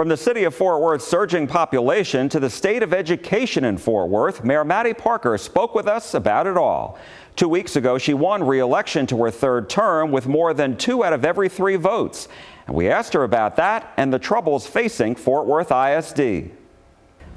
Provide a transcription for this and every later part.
From the city of Fort Worth's surging population to the state of education in Fort Worth, Mayor Maddie Parker spoke with us about it all. 2 weeks ago, she won re-election to her third term with more than 2 out of every 3 votes. And we asked her about that and the troubles facing Fort Worth ISD.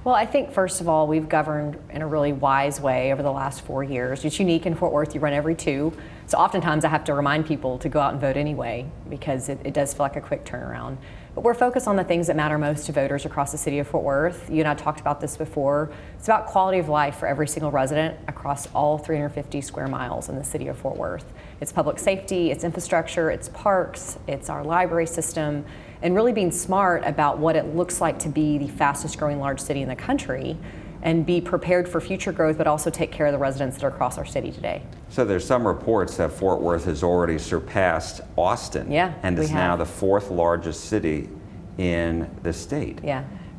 Well, I think, first of all, we've governed in a really wise way over the last 4 years. It's unique in Fort Worth. You run every 2. So oftentimes I have to remind people to go out and vote anyway because it does feel like a quick turnaround. But we're focused on the things that matter most to voters across the city of Fort Worth. You and I talked about this before. It's about quality of life for every single resident across all 350 square miles in the city of Fort Worth. It's public safety, it's infrastructure, it's parks, it's our library system, and really being smart about what it looks like to be the fastest growing large city in the country and be prepared for future growth, but also take care of the residents that are across our city today. So there's some reports that Fort Worth has already surpassed Austin, and is now the 4th largest city in the state.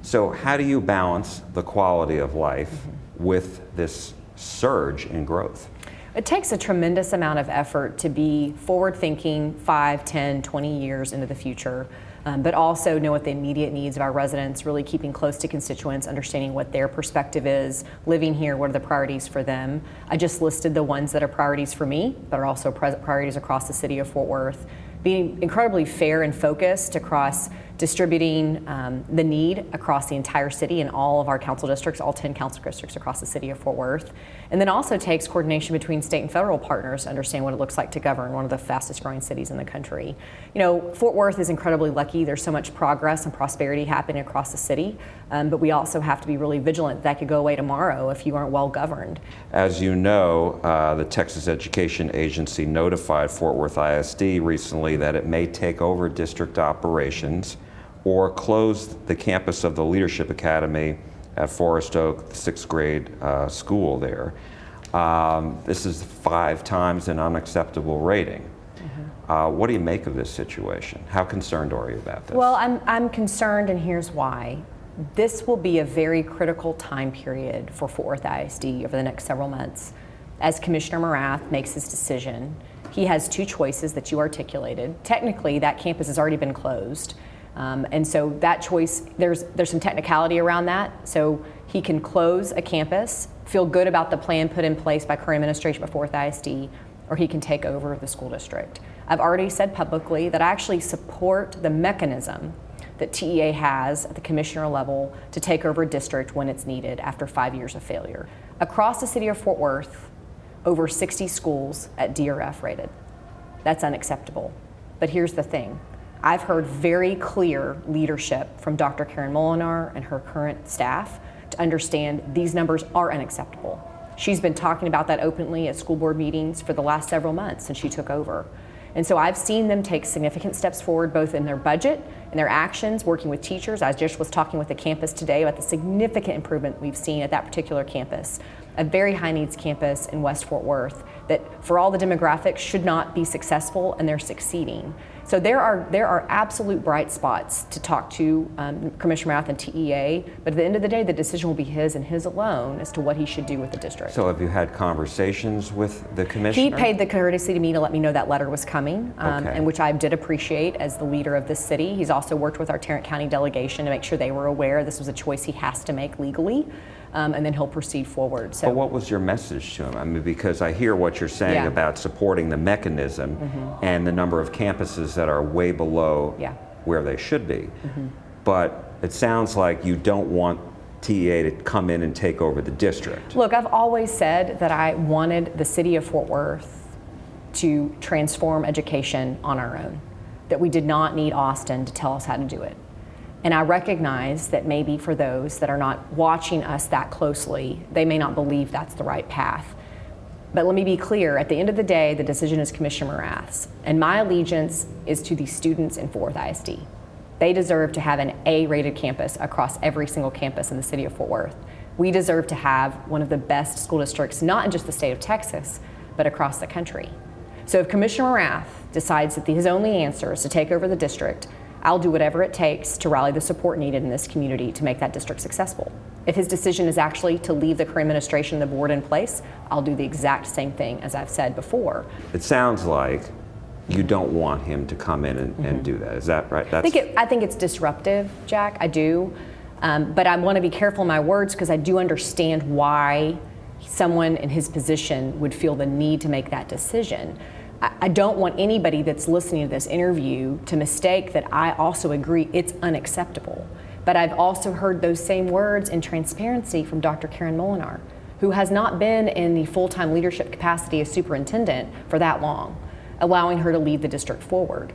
So how do you balance the quality of life with this surge in growth? It takes a tremendous amount of effort to be forward-thinking 5, 10, 20 years into the future. But also know what the immediate needs of our residents, really keeping close to constituents, understanding what their perspective is, living here, what are the priorities for them. I just listed the ones that are priorities for me, but are also priorities across the city of Fort Worth. Being incredibly fair and focused across distributing the need across the entire city and all of our council districts, all 10 council districts across the city of Fort Worth. And then also takes coordination between state and federal partners to understand what it looks like to govern one of the fastest growing cities in the country. You know, Fort Worth is incredibly lucky. There's so much progress and prosperity happening across the city, but we also have to be really vigilant. That could go away tomorrow if you aren't well governed. As you know, the Texas Education Agency notified Fort Worth ISD recently that it may take over district operations or close the campus of the Leadership Academy at Forest Oak, the 6th grade school there. This is 5 times an unacceptable rating. What do you make of this situation? How concerned are you about this? Well, I'm concerned, and here's why. This will be a very critical time period for Fort Worth ISD over the next several months. As Commissioner Morath makes his decision, he has 2 choices that you articulated. Technically, that campus has already been closed. And so that choice, there's some technicality around that. So he can close a campus, feel good about the plan put in place by current administration at Worth ISD, or he can take over the school district. I've already said publicly that I actually support the mechanism that TEA has at the commissioner level to take over a district when it's needed after 5 years of failure. Across the city of Fort Worth, over 60 schools at DRF rated. That's unacceptable. But here's the thing. I've heard very clear leadership from Dr. Karen Molinar and her current staff to understand these numbers are unacceptable. She's been talking about that openly at school board meetings for the last several months since she took over. And so I've seen them take significant steps forward, both in their budget and their actions, working with teachers. I just was talking with the campus today about the significant improvement we've seen at that particular campus, a very high needs campus in West Fort Worth that for all the demographics should not be successful, and they're succeeding. So there are absolute bright spots to talk to Commissioner Morath and TEA, but at the end of the day, the decision will be his and his alone as to what he should do with the district. So have you had conversations with the commissioner? He paid the courtesy to me to let me know that letter was coming, and which I did appreciate as the leader of this city. He's also worked with our Tarrant County delegation to make sure they were aware this was a choice he has to make legally. And then he'll proceed forward. So, but what was your message to him? I mean, because I hear what you're saying about supporting the mechanism and the number of campuses that are way below where they should be. But it sounds like you don't want TEA to come in and take over the district. Look, I've always said that I wanted the city of Fort Worth to transform education on our own, that we did not need Austin to tell us how to do it. And I recognize that maybe for those that are not watching us that closely, they may not believe that's the right path. But let me be clear, at the end of the day, the decision is Commissioner Morath's, and my allegiance is to the students in Fort Worth ISD. They deserve to have an A-rated campus across every single campus in the city of Fort Worth. We deserve to have one of the best school districts, not in just the state of Texas, but across the country. So if Commissioner Morath decides that his only answer is to take over the district, I'll do whatever it takes to rally the support needed in this community to make that district successful. If his decision is actually to leave the current administration and the board in place, I'll do the exact same thing as I've said before. It sounds like you don't want him to come in and do that. Is that right? I think it's disruptive, Jack. I do. But I want to be careful in my words because I do understand why someone in his position would feel the need to make that decision. I don't want anybody that's listening to this interview to mistake that I also agree it's unacceptable. But I've also heard those same words in transparency from Dr. Karen Molinar, who has not been in the full-time leadership capacity as superintendent for that long, allowing her to lead the district forward.